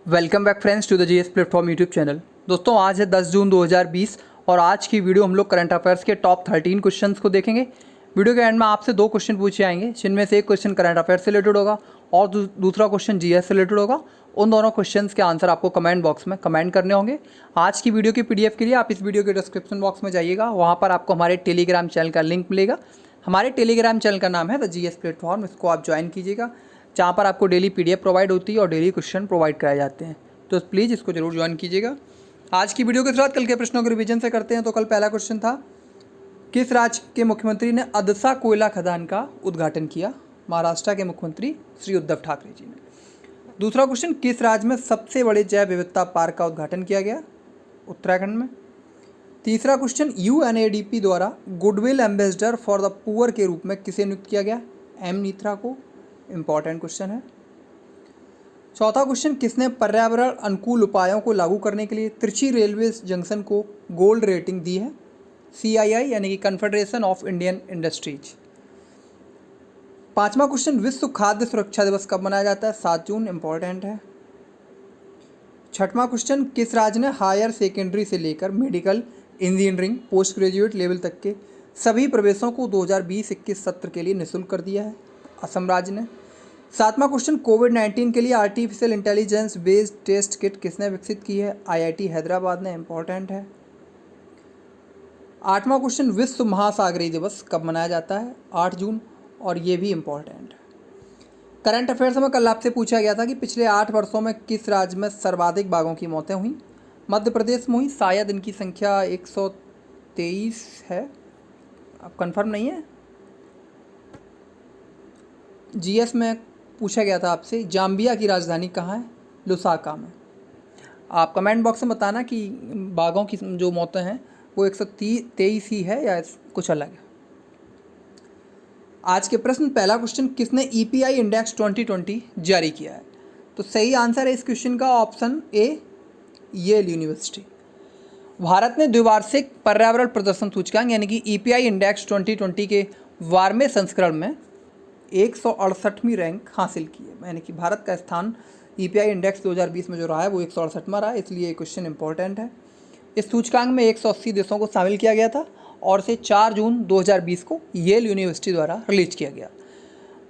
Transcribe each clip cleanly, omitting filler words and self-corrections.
Welcome back friends to the GS platform YouTube channel. दोस्तों आज है 10 जून 2020 और आज की वीडियो हम लोग करंट अफेयर्स के टॉप 13 क्वेश्चंस को देखेंगे। वीडियो के एंड में आपसे 2 क्वेश्चन पूछे आएंगे, जिनमें से एक क्वेश्चन करंट अफेयर्स से रिलेटेड होगा और दूसरा क्वेश्चन जीएस से रिलेटेड होगा। उन दोनों क्वेश्चंस के आंसर आपको कमेंट बॉक्स में कमेंट करने होंगे। आज की वीडियो की पीडीएफ के लिए आप इस वीडियो के डिस्क्रिप्शन बॉक्स में जाइएगा, वहाँ पर आपको हमारे टेलीग्राम चैनल का लिंक मिलेगा। हमारे टेलीग्राम चैनल का नाम है द जीएस प्लेटफॉर्म, इसको आप ज्वाइन कीजिएगा, जहाँ पर आपको डेली पीडीएफ प्रोवाइड होती है और डेली क्वेश्चन प्रोवाइड कराए जाते हैं। तो प्लीज़ इसको जरूर ज्वाइन कीजिएगा। आज की वीडियो के साथ कल के प्रश्नों के रिवीजन से करते हैं। तो कल पहला क्वेश्चन था, किस राज्य के मुख्यमंत्री ने अदसा कोयला खदान का उद्घाटन किया? महाराष्ट्र के मुख्यमंत्री श्री उद्धव ठाकरे जी ने। दूसरा क्वेश्चन, किस राज्य में सबसे बड़े जैव विविधता पार्क का उद्घाटन किया गया? उत्तराखंड में। तीसरा क्वेश्चन, यूएनएडीपी द्वारा goodwill ambassador for the poor के रूप में किसे नियुक्त किया गया? एम नीत्रा को। इंपॉर्टेंट क्वेश्चन है। चौथा क्वेश्चन, किसने पर्यावरण अनुकूल उपायों को लागू करने के लिए त्रिची रेलवे जंक्शन को गोल्ड रेटिंग दी है? CII यानी कि कन्फेडरेशन ऑफ इंडियन इंडस्ट्रीज। पांचवा क्वेश्चन, विश्व खाद्य सुरक्षा दिवस कब मनाया जाता है? 7 जून। इंपॉर्टेंट है। छठवां क्वेश्चन, किस राज्य ने हायर सेकेंडरी से लेकर medical, engineering, post graduate level तक के सभी प्रवेशों को 2020-21 सत्र के लिए निःशुल्क कर दिया है? असम राज्य ने। सातवां क्वेश्चन, कोविड-19 के लिए artificial intelligence based test kit किसने विकसित की है? IIT हैदराबाद ने। इंपॉर्टेंट है। आठवां क्वेश्चन, विश्व महासागरीय दिवस कब मनाया जाता है? 8 जून। और ये भी इम्पॉर्टेंट है। करंट अफेयर्स में कल आपसे पूछा गया था कि पिछले 8 वर्षों में किस राज्य में सर्वाधिक बाघों की मौतें हुई? मध्य प्रदेश में हुई, शायद इनकी संख्या 123 है, अब कंफर्म नहीं है। जीएस में पूछा गया था आपसे, जाम्बिया की राजधानी कहाँ है? लुसाका में। आप कमेंट बॉक्स में बताना कि बाघों की जो मौतें हैं वो 123 ही है या कुछ अलग है। आज के प्रश्न, पहला क्वेश्चन, किसने EPI इंडेक्स 2020 जारी किया है? तो सही आंसर है इस क्वेश्चन का ऑप्शन ए, येल यूनिवर्सिटी। भारत ने द्विवार्षिक पर्यावरण प्रदर्शन सूचकांक यानी कि EPI इंडेक्स 2020 के 12वें संस्करण में 168वीं रैंक हासिल की है। यानी कि भारत का स्थान EPI इंडेक्स 2020 में जो रहा है वो 168वां रहा है, इसलिए ये क्वेश्चन इंपॉर्टेंट है। इस सूचकांक में 180 देशों को शामिल किया गया था और इसे 4 जून 2020 को येल यूनिवर्सिटी द्वारा रिलीज किया गया।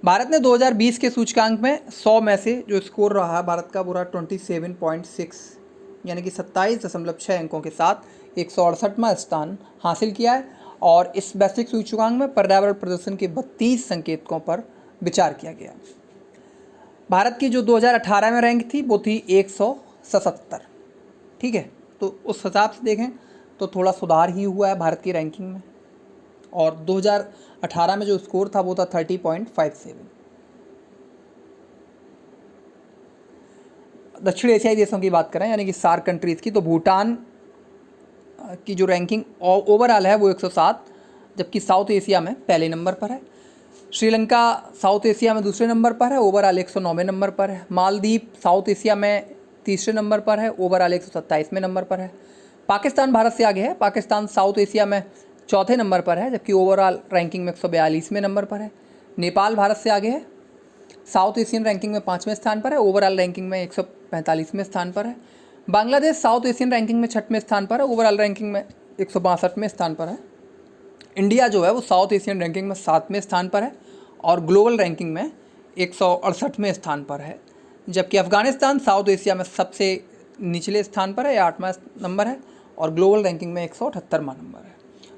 भारत ने 2020 के सूचकांक में 100 में से जो स्कोर रहा है भारत का पूरा 27.6 यानी कि 27.6 अंकों के साथ 168वां स्थान हासिल किया है। और इस वैश्विक सूचकांक में पर्यावरण प्रदर्शन के 32 संकेतकों पर विचार किया गया। भारत की जो 2018 में रैंक थी वो थी 177। ठीक है, तो उस हिसाब से देखें तो थोड़ा सुधार ही हुआ है भारत की रैंकिंग में। और 2018 में जो स्कोर था वो था 30.57। दक्षिण एशियाई देशों की बात करें यानी कि सार्क कंट्रीज़ की, तो भूटान की जो रैंकिंग ओवरऑल है वो 107, जबकि साउथ एशिया में पहले नंबर पर है। श्रीलंका साउथ एशिया में दूसरे नंबर पर है, ओवरऑल 109वें नंबर पर है। मालदीव साउथ एशिया में तीसरे नंबर पर है, ओवरऑल 127वें नंबर पर है। पाकिस्तान भारत से आगे है, पाकिस्तान साउथ एशिया में चौथे नंबर पर है, जबकि ओवरऑल रैंकिंग में 142वें नंबर पर है। नेपाल भारत से आगे है, साउथ एशियन रैंकिंग में 5वें स्थान पर है, ओवरऑल रैंकिंग में 145वें स्थान पर है। बांग्लादेश साउथ एशियन रैंकिंग में 6वें स्थान पर है, ओवरऑल रैंकिंग में 162वें स्थान पर है। इंडिया जो है वो साउथ एशियन रैंकिंग में 7वें स्थान पर है और ग्लोबल रैंकिंग में 168वें स्थान पर है, जबकि अफगानिस्तान साउथ एशिया में सबसे निचले स्थान पर है, 8वां नंबर है और ग्लोबल रैंकिंग में 178वां नंबर है।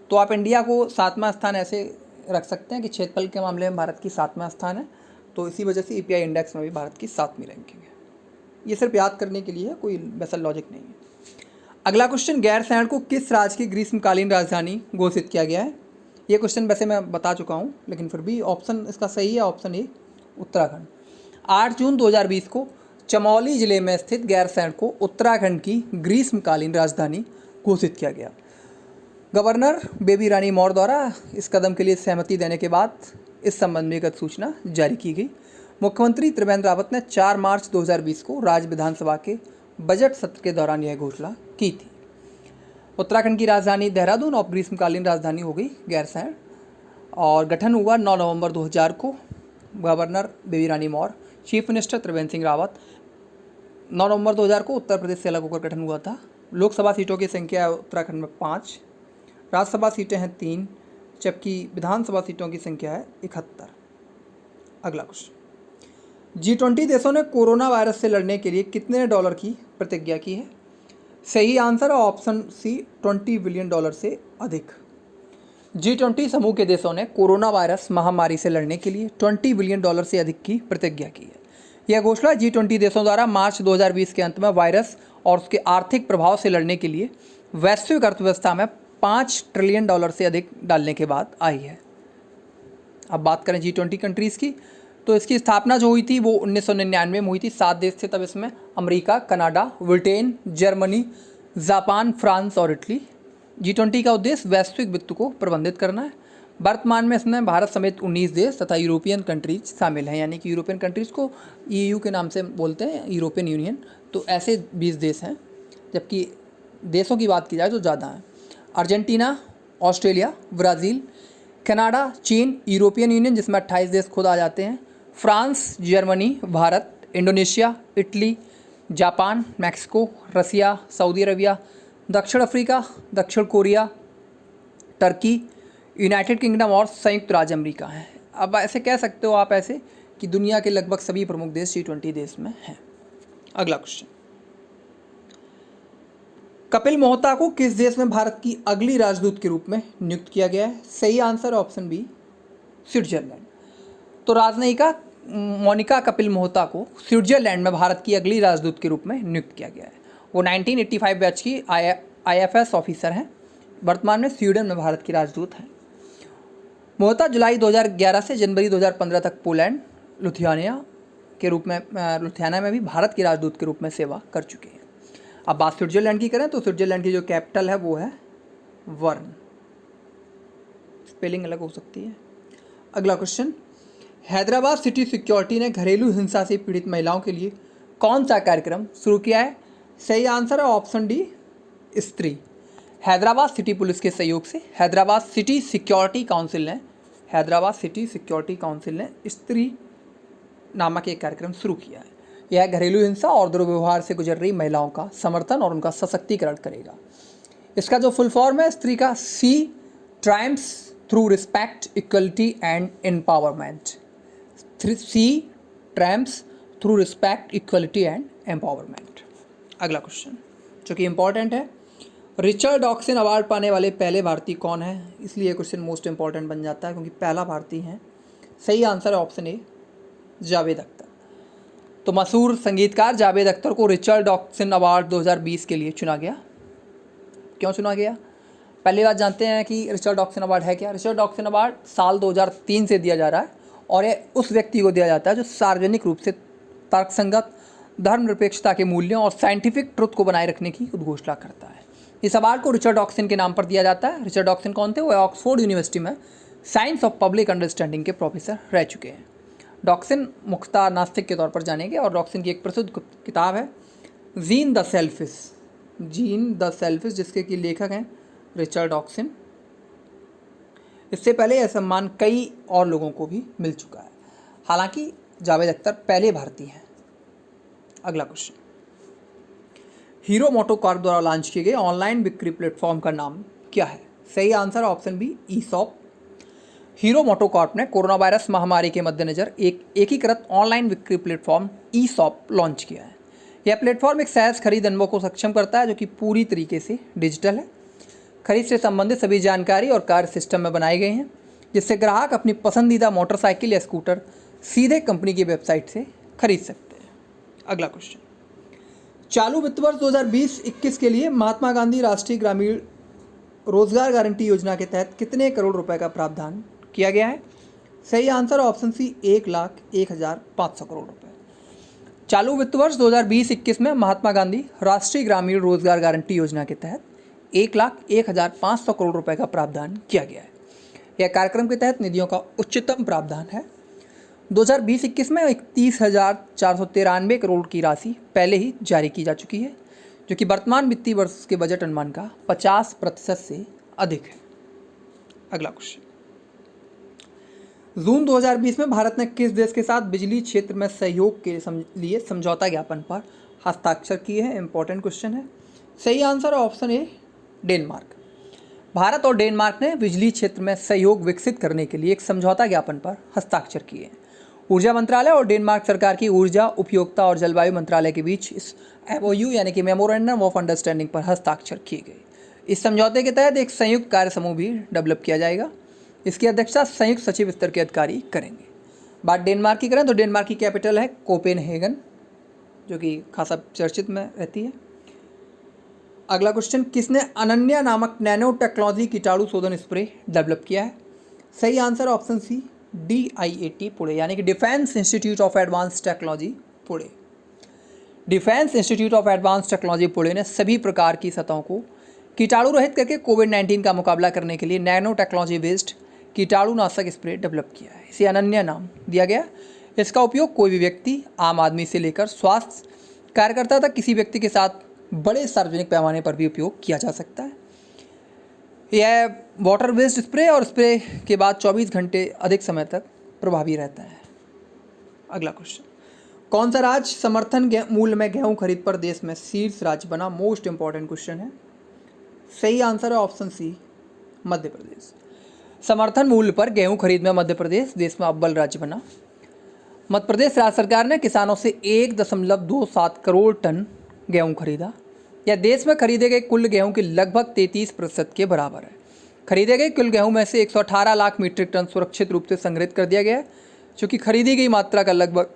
तो आप इंडिया को 7वां स्थान ऐसे रख सकते हैं कि क्षेत्रफल के मामले में भारत की 7वां स्थान है, तो इसी वजह से EPI इंडेक्स में भी भारत की 7वीं रैंकिंग है। ये सिर्फ याद करने के लिए है, कोई वैसा लॉजिक नहीं है। अगला क्वेश्चन, गैरसैंण को किस राज्य की ग्रीष्मकालीन राजधानी घोषित किया गया है? ये क्वेश्चन वैसे मैं बता चुका हूँ, लेकिन फिर भी ऑप्शन इसका सही है, ऑप्शन ए, उत्तराखंड। 8 जून 2020 को चमोली जिले में स्थित गैरसैंण को उत्तराखंड की ग्रीष्मकालीन राजधानी घोषित किया गया। गवर्नर बेबी रानी मौर्य द्वारा इस कदम के लिए सहमति देने के बाद इस संबंध में एक सूचना जारी की गई। मुख्यमंत्री त्रिवेंद्र रावत ने 4 मार्च 2020 को राज्य विधानसभा के बजट सत्र के दौरान यह घोषणा की थी। उत्तराखंड की राजधानी देहरादून और ग्रीष्मकालीन राजधानी हो गई गैरसैंण और गठन हुआ 9 नवंबर 2000 को। Governor Baby Rani Maurya, chief minister Trivendra Singh Rawat, 9 नवंबर 2000 को उत्तर प्रदेश से अलग होकर गठन हुआ था। लोकसभा सीटों की संख्या है उत्तराखंड में 5, राज्यसभा सीटें हैं 3, जबकि विधानसभा सीटों की संख्या है 71। अगला क्वेश्चन, G20 देशों ने कोरोना वायरस से लड़ने के लिए कितने डॉलर की प्रतिज्ञा की है? सही आंसर है ऑप्शन सी, $20 बिलियन से अधिक। G20 समूह के देशों ने कोरोना वायरस महामारी से लड़ने के लिए $20 बिलियन से अधिक की प्रतिज्ञा की है। यह घोषणा G20 देशों द्वारा मार्च 2020 के अंत में वायरस और उसके आर्थिक प्रभाव से लड़ने के लिए वैश्विक अर्थव्यवस्था में $5 ट्रिलियन से अधिक डालने के बाद आई है। अब बात करें G20 कंट्रीज़ की, तो इसकी स्थापना जो हुई थी वो 1999 में हुई थी। 7 देश थे तब इसमें, America, Canada, Britain, Germany, Japan, France और इटली। G20 का उद्देश्य वैश्विक वित्त को प्रबंधित करना है। वर्तमान में इसमें भारत समेत 19 देश तथा यूरोपियन कंट्रीज शामिल हैं, यानी कि यूरोपियन कंट्रीज़ को EU के नाम से बोलते हैं, यूरोपियन यूनियन। तो ऐसे 20 देश हैं, जबकि देशों की बात की जाए तो ज़्यादा हैं। अर्जेंटीना, ऑस्ट्रेलिया, ब्राज़ील, कनाडा, चीन, यूरोपियन यूनियन जिसमें 28 देश खुद आ जाते हैं, France, Germany, Bharat, Indonesia, Italy, Japan, Mexico, Russia, Saudi Arabia, दक्षिण अफ्रीका, दक्षिण कोरिया, टर्की, यूनाइटेड किंगडम और संयुक्त राज्य अमेरिका हैं। अब ऐसे कह सकते हो आप ऐसे कि दुनिया के लगभग सभी प्रमुख देश G20 देश में हैं। अगला क्वेश्चन, कपिल मोहता को किस देश में भारत की अगली राजदूत के रूप में नियुक्त किया गया है? सही आंसर ऑप्शन बी, स्विट्जरलैंड। तो राजनयिका मोनिका कपिल मोहता को स्विट्जरलैंड में भारत की अगली राजदूत के रूप में नियुक्त किया गया है। वो 1985 बैच की IFS ऑफिसर हैं, वर्तमान में स्वीडन में भारत की राजदूत हैं। मोहता जुलाई 2011 से जनवरी 2015 तक पोलैंड, लुथियाना में भी भारत की राजदूत के रूप में सेवा कर चुके हैं। अब बात स्विट्जरलैंड की करें तो स्विट्जरलैंड की जो कैपिटल है वो है वर्न, स्पेलिंग अलग हो सकती है। अगला क्वेश्चन, हैदराबाद सिटी सिक्योरिटी ने घरेलू हिंसा से पीड़ित महिलाओं के लिए कौन सा कार्यक्रम शुरू किया है? सही आंसर है ऑप्शन डी, स्त्री। हैदराबाद सिटी पुलिस के सहयोग से हैदराबाद सिटी सिक्योरिटी काउंसिल ने स्त्री नामक एक कार्यक्रम शुरू किया है। यह घरेलू हिंसा और दुर्व्यवहार से गुजर रही महिलाओं का समर्थन और उनका सशक्तिकरण करेगा। इसका जो फुल फॉर्म है स्त्री का, she triumphs through respect, equality and empowerment. She triumphs through respect, equality and empowerment. अगला क्वेश्चन जो कि इंपॉर्टेंट है, रिचर्ड डॉक्सन अवार्ड पाने वाले पहले भारतीय कौन है? इसलिए क्वेश्चन मोस्ट इंपॉर्टेंट बन जाता है क्योंकि पहला भारतीय है। सही आंसर है ऑप्शन ए, जावेद अख्तर। तो मशहूर संगीतकार जावेद अख्तर को रिचर्ड डॉक्सन अवार्ड 2020 के लिए चुना गया। क्यों चुना गया? पहली बात जानते हैं कि रिचर्ड डॉक्सन अवार्ड है क्या। रिचर्ड डॉक्सन अवार्ड साल 2003 से दिया जा रहा है और ये उस व्यक्ति को दिया जाता है जो सार्वजनिक रूप से तर्कसंगत, धर्मनिरपेक्षता के मूल्यों और साइंटिफिक ट्रुथ को बनाए रखने की उद्घोषणा करता है। इस अवार्ड को रिचर्ड डॉक्सन के नाम पर दिया जाता है। रिचर्ड डॉक्सन कौन थे? वो ऑक्सफोर्ड यूनिवर्सिटी में साइंस ऑफ पब्लिक अंडरस्टैंडिंग के प्रोफेसर रह चुके हैं। डॉक्सन मुख्तार नास्तिक के तौर पर जाने गए और डॉक्सन की एक प्रसिद्ध किताब है जीन द सेल्फिश, जिसके की लेखक हैं रिचर्ड डॉक्सन। इससे पहले यह सम्मान कई और लोगों को भी मिल चुका है, हालांकि जावेद अख्तर पहले भारतीय हैं। अगला क्वेश्चन, हीरो मोटोकॉर्प द्वारा लॉन्च किए गए ऑनलाइन बिक्री प्लेटफॉर्म का नाम क्या है? सही आंसर ऑप्शन बी, ईसॉप। हीरो मोटोकॉर्प ने कोरोना वायरस महामारी के मद्देनज़र एक एकीकृत ऑनलाइन बिक्री प्लेटफॉर्म ईसॉप लॉन्च किया है। यह प्लेटफॉर्म एक सहज खरीद अनुभव को सक्षम करता है जो कि पूरी तरीके से डिजिटल है। खरीद से संबंधित सभी जानकारी और कार्य सिस्टम में बनाए गए हैं, जिससे ग्राहक अपनी पसंदीदा मोटरसाइकिल या स्कूटर सीधे कंपनी की वेबसाइट से खरीद सकते हैं। अगला क्वेश्चन, चालू वित्त वर्ष 2020-21 के लिए महात्मा गांधी राष्ट्रीय ग्रामीण रोजगार गारंटी योजना के तहत कितने करोड़ रुपए का प्रावधान किया गया है? सही आंसर ऑप्शन सी, 1,01,500 करोड़ रुपए। चालू वित्त वर्ष 2020-21 में महात्मा गांधी राष्ट्रीय ग्रामीण रोजगार गारंटी योजना के तहत 1,01,500 करोड़ रुपए का प्रावधान किया गया है। यह कार्यक्रम के तहत निधियों का उच्चतम प्रावधान है। 2020-21 में 31,493 करोड़ की राशि पहले ही जारी की जा चुकी है, जो कि वर्तमान वित्तीय वर्ष के बजट अनुमान का 50% से अधिक है। अगला क्वेश्चन, जून 2020 में भारत ने किस देश के साथ बिजली क्षेत्र में सहयोग के लिए समझौता ज्ञापन पर हस्ताक्षर किए हैं? इंपॉर्टेंट क्वेश्चन है। सही answer option A Denmark. Bharat और डेनमार्क ने बिजली क्षेत्र में सहयोग विकसित करने के लिए एक समझौता ज्ञापन पर हस्ताक्षर किए हैं। ऊर्जा मंत्रालय और डेनमार्क सरकार की ऊर्जा उपयोगिता और जलवायु मंत्रालय के बीच इस MOU यानी कि मेमोरेंडम ऑफ अंडरस्टैंडिंग पर हस्ताक्षर किए गए। इस समझौते के तहत एक संयुक्त कार्य समूह भी डेवलप किया जाएगा। इसकी अध्यक्षता संयुक्त सचिव स्तर के अधिकारी करेंगे। बात डेनमार्क की करें तो डेनमार्क की कैपिटल है कोपेनहेगन, जो कि खासा चर्चित में रहती है। अगला क्वेश्चन, किसने अनन्या नामक नैनो टेक्नोलॉजी कीटाणु शोधन स्प्रे डेवलप किया है? सही answer option C DIAT Pune यानी कि defence institute of advance technology Pune. Defence institute of advance technology Pune ने सभी प्रकार की सतहों को कीटाणु रहित करके कोविड-19 का मुकाबला करने के लिए नैनो टेक्नोलॉजी बेस्ड कीटाणुनाशक स्प्रे डेवलप किया है। इसे अनन्या नाम दिया गया। इसका उपयोग कोई भी व्यक्ति, आम आदमी से लेकर स्वास्थ्य कार्यकर्ता तक किसी व्यक्ति के साथ बड़े सार्वजनिक पैमाने पर भी उपयोग किया जा सकता है। यह वाटर बेस्ड स्प्रे और स्प्रे के बाद 24 घंटे अधिक समय तक प्रभावी रहता है। अगला क्वेश्चन, कौन सा राज्य समर्थन मूल्य में गेहूं खरीद पर देश में शीर्ष राज्य बना? मोस्ट इंपॉर्टेंट क्वेश्चन है। सही आंसर है ऑप्शन सी मध्य प्रदेश। समर्थन मूल्य पर गेहूं खरीद में मध्य प्रदेश देश में अव्वल राज्य बना। मध्य प्रदेश राज्य सरकार ने किसानों से 1.27 करोड़ टन गेहूं खरीदा। यह देश में खरीदे गए कुल गेहूं के लगभग 33% के बराबर है। खरीदे गए कुल गेहूं में से 118 लाख मीट्रिक टन सुरक्षित रूप से संग्रहित कर दिया गया है, जो कि खरीदी गई मात्रा का लगभग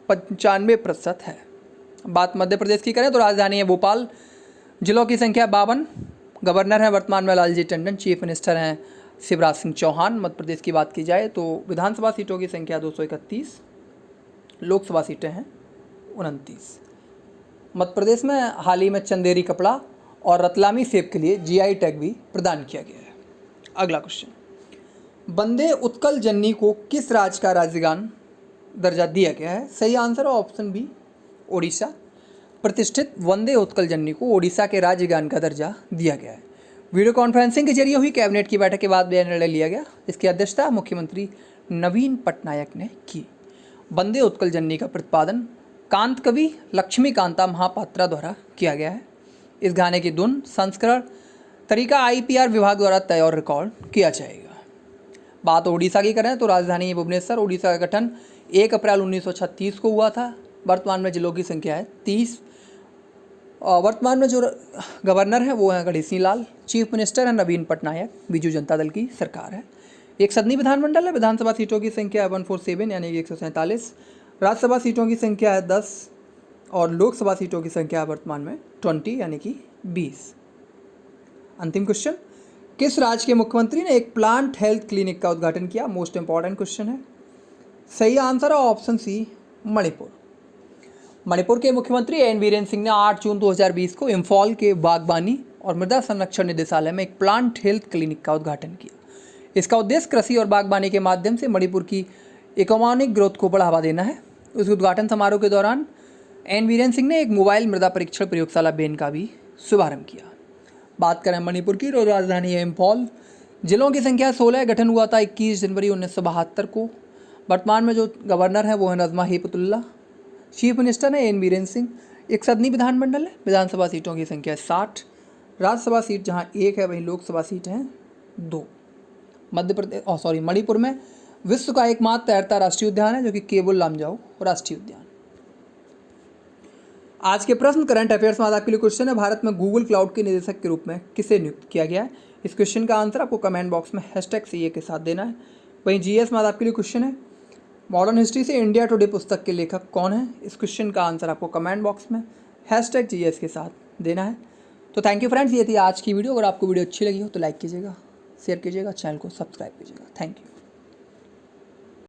95% है। बात मध्य प्रदेश की करें तो राजधानी है भोपाल, जिलों की संख्या 52, गवर्नर हैं वर्तमान में लालजी टंडन, चीफ मिनिस्टर हैं शिवराज सिंह चौहान। मध्य प्रदेश की बात की जाए तो विधानसभा सीटों की संख्या 231, लोकसभा सीटें हैं 29। मध्य प्रदेश में हाल ही में चंदेरी कपड़ा और रतलामी सेब के लिए GI टैग भी प्रदान किया गया है। अगला क्वेश्चन, वंदे उत्कल जननी को किस राज्य का राज्यगान दर्जा दिया गया है? सही आंसर ऑप्शन बी ओडिशा। प्रतिष्ठित वंदे उत्कल जननी को ओडिशा के राज्यगान का दर्जा दिया गया है। वीडियो कॉन्फ्रेंसिंग के जरिए हुई कैबिनेट की बैठक के बाद यह निर्णय लिया गया, जिसकी अध्यक्षता मुख्यमंत्री नवीन पटनायक ने की। वंदे उत्कल जननी का प्रतिपादन कांत कवि लक्ष्मीकांता महापात्रा द्वारा किया गया है। इस गाने की धुन, संस्करण, तरीका IPR विभाग द्वारा तय और रिकॉर्ड किया जाएगा। बात ओडिशा की करें तो राजधानी भुवनेश्वर। ओडिशा का गठन 1 अप्रैल 1936 को हुआ था। वर्तमान में जिलों की संख्या है 30। वर्तमान में जो गवर्नर है वो है गणेशी लाल, चीफ मिनिस्टर है नवीन पटनायक, बीजू जनता दल की सरकार है। एक सदनी विधानमंडल है। विधानसभा सीटों की संख्या है 147 यानी कि 147। राज्यसभा सीटों की संख्या है 10 और लोकसभा सीटों की संख्या है वर्तमान में 20 यानी कि 20। अंतिम क्वेश्चन, किस राज्य के मुख्यमंत्री ने एक प्लांट हेल्थ क्लिनिक का उद्घाटन किया? मोस्ट इंपॉर्टेंट क्वेश्चन है। सही आंसर है ऑप्शन सी मणिपुर। मणिपुर के मुख्यमंत्री एन बीरेन सिंह ने 8 जून 2020 को इम्फॉल के बागवानी और मृदा संरक्षण निदेशालय में एक प्लांट हेल्थ क्लिनिक का उद्घाटन किया। इसका उद्देश्य कृषि और बागवानी के माध्यम से मणिपुर की इकोनॉमिक ग्रोथ को बढ़ावा देना है। उस उद्घाटन समारोह के दौरान एन बीरेन सिंह ने एक मोबाइल मृदा परीक्षण प्रयोगशाला बेन का भी शुभारंभ किया। बात करें मणिपुर की तो राजधानी है इम्फॉल, जिलों की संख्या 16। गठन हुआ था 21 जनवरी 1972 को। वर्तमान में जो गवर्नर है वो है नजमा हेपतुल्ला, चीफ मिनिस्टर है एन बीरेन सिंह। एक सदनी विधानमंडल है। विधानसभा सीटों की संख्या 60। राज्यसभा सीट जहां 1 है वहीं लोकसभा सीट हैं 2। मणिपुर में विश्व का एकमात्र तैरता राष्ट्रीय उद्यान है जो कि केबुल लामजाओ राष्ट्रीय उद्यान। आज के प्रश्न करंट अफेयर्स में आपके लिए क्वेश्चन है, भारत में गूगल क्लाउड के निदेशक के रूप में किसे नियुक्त किया गया है? इस क्वेश्चन का आंसर आपको कमेंट बॉक्स में #CA के साथ देना है। वहीं GS में आपके लिए क्वेश्चन है, मॉडर्न हिस्ट्री से इंडिया टुडे पुस्तक के लेखक कौन है? इस क्वेश्चन का आंसर आपको कमेंट बॉक्स में #GS के साथ देना है। तो थैंक यू फ्रेंड्स, ये थी आज की वीडियो। अगर आपको वीडियो अच्छी लगी हो तो लाइक कीजिएगा, शेयर कीजिएगा, चैनल को सब्सक्राइब कीजिएगा। Thank you.